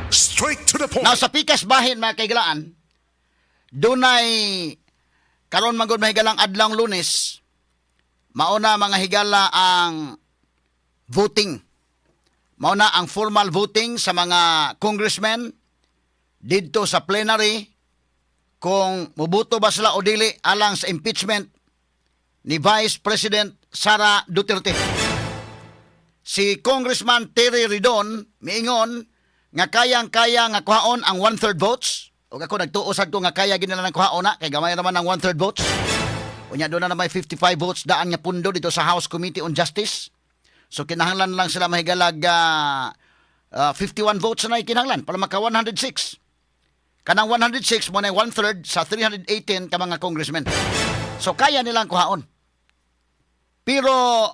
Straight to the point. Now sa pikas bahin mga kaigalaan, dunay karon magud mahigalang adlong Lunes, mauna mga higala ang voting. Mauna ang formal voting sa mga congressmen didto sa plenary kung mubuto ba sila o dili alang sa impeachment ni Vice President Sara Duterte. Si Congressman Terry Ridon miingon nga kayang-kaya nga kuhaon ang 1/3 votes. O ako nagtuosad ko nga kaya ginalang kuhaon na kay gamay naman ang 1/3 votes. Unya doon na may 55 votes daan nga pundo dito sa House Committee on Justice. So kinahanglan lang sila mahigalag 51 votes na kinahanglan para maka 106. Kanang 106 mo na 1/3 sa 318 ka mga congressmen. So kaya nilang kuhaon. Pero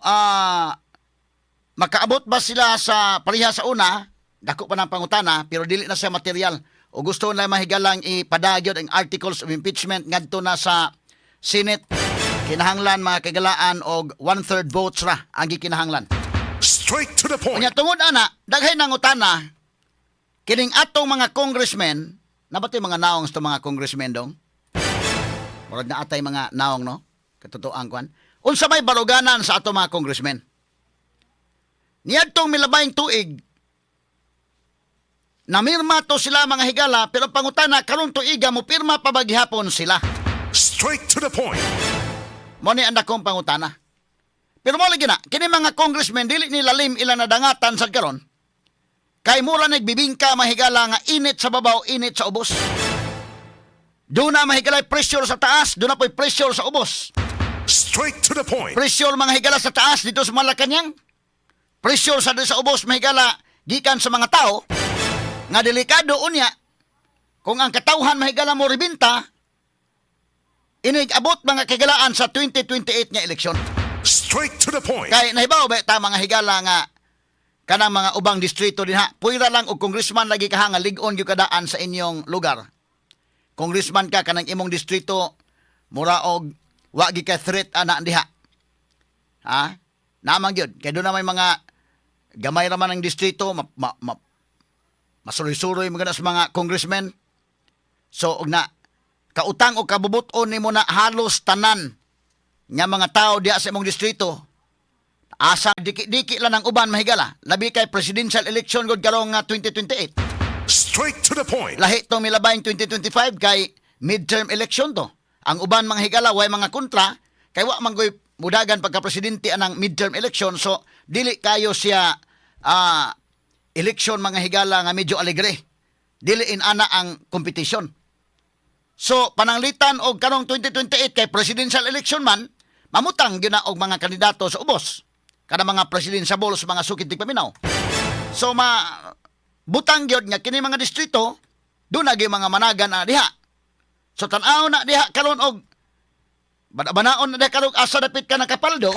makaabot ba sila sa pareha sa una? Dako pa ng pangutana pero dili na siya material. O gusto na mahigalang ipadagyod ang articles of impeachment ngadto na sa Senate. Kinahanglan mga kagalaan og 1/3 votes ra ang gikinahanglan. Straight to the point. Unya tungod ana, daghay nang utana kining atong mga congressmen, nabatay mga naong sa mga congressmen dong. Murag na atay mga naong no. Katotoang kwan. Unsa may baruganan sa atong mga congressmen? Niadtong milabayng tuig namirma to sila mga higala pero pangutana karong tuiga mo pirma pa ba gihapon sila. Straight to the point. Mo ni anda kong pangutana. Pero mo lagi na, kini mga congressmen dili nila lim ilang nadangatan sa karon. Kay mura nagbibingka mahigala nga init sa babaw, init sa ubos. Doon na mahigala pressure sa taas, doon na po'y pressure sa ubos. Straight to the point. Pressure mga higala sa taas dito sa Malacañang. Pressure sa ubos mahigala gikan sa mga tao. Nga delikado unya kung ang katawhan mahigala mo ribinta inig-abot mga kagalaan sa 2028 nga eleksyon. Straight to the point. Kay nahibaw ba ta mga higala nga kanang mga ubang distrito din ha, puwira lang og congressman lagi ka nga ligon gyud kadaan sa inyong lugar. Congressman ka kanang imong distrito mura og wa gi ka threat ana diha. Ha? Namang gyud kay do na may mga gamay ra man ang distrito masuroy-suroy mga sa mga congressmen. So og na kautang o kabubuton nimo na halos tanan nga mga tao diha sa imong distrito. Asa diki-diki lang ang uban mahigala. Labi kay presidential election gud karong 2028. Straight to the point. Lahi to milabayin 2025 kay midterm election to. Ang uban mga higala way mga kontra kay wa man goy mudagan pagka presidente anang midterm election so dili kayo siya election mga higala nga medyo alegre. Dili in ana ang competition. So pananglitan og karong 2028 kay presidential election man mamutang gyud na og mga kandidato sa ubos. Kada mga presidential sa mga sukit paminaw. So butang gyud nga kini mga distrito do na gyud mga managan na diha. So tan-aw na diha karon og banaon na diha karon asa dapit ka nakapaldo.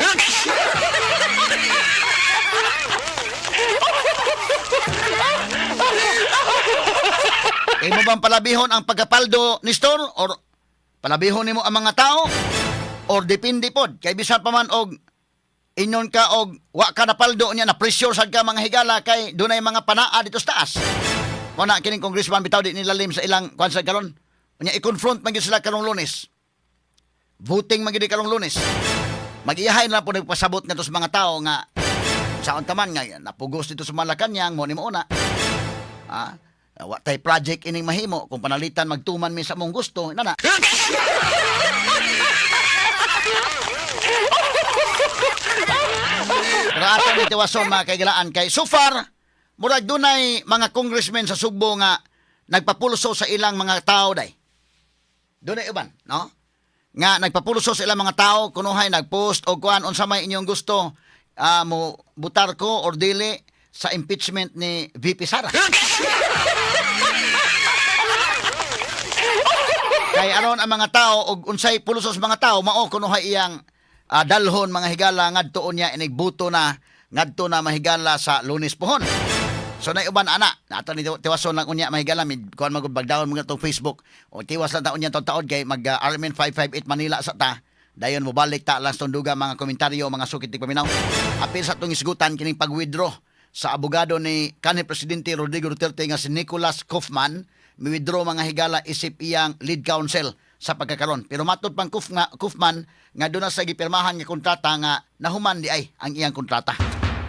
Imo bang palabihon ang pagkapaldo ni Store or palabihon nimo ang mga tao or depende pod kay bisan pa man og inyon ka og wa ka napaldo niya na pressure sad ka mga higala kay dunay mga panaa dito sa taas. Wala kining congressman bitaw di nilalim sa ilang kwansa karon. Unya i-confront man gyud sila karong Lunes. Voting man gyud karong Lunes. Mag-iyahay na po nagpasabot ngadto sa mga tao nga saon taman nga napugos dito sa Malacañang mo nimo una. Wa tay project ining mahimo kung panalitan magtuman mi sa mong gusto nana. Pero ato ni tiwason mga kaigalaan kay so far murag dunay mga congressmen sa Sugbo nga nagpapulso sa ilang mga tao day. Dunay uban, no? Nga nagpapulso sa ilang mga tao kunuhay nagpost og kuan unsa may inyong gusto mo butar ko or dili sa impeachment ni VP Sara. Kay aron ang mga tao og unsay pulusos mga tao mao kunuhay iyang dalhon mga higala ngadto niya inigbuto na ngadto na mahigala sa Lunes pohon. So na uban ana nato ni tiwason lang unya mahigala mid kuan magud bagdaon mga to Facebook o tiwas lang taon niya taon kay mag RMN 558 Manila sa ta. Dayon mo balik ta lang tunduga mga komentaryo mga sukit paminaw. Apil sa tong isgutan kining pag-withdraw sa abogado ni kanhi presidente Rodrigo Duterte nga si Nicholas Kaufman mi-withdraw mga higala isip iyang lead counsel sa pagkakaron. Pero matod pang Kaufman nga doon na sa gipirmahan nga kontrata nga nahuman di ay ang iyang kontrata.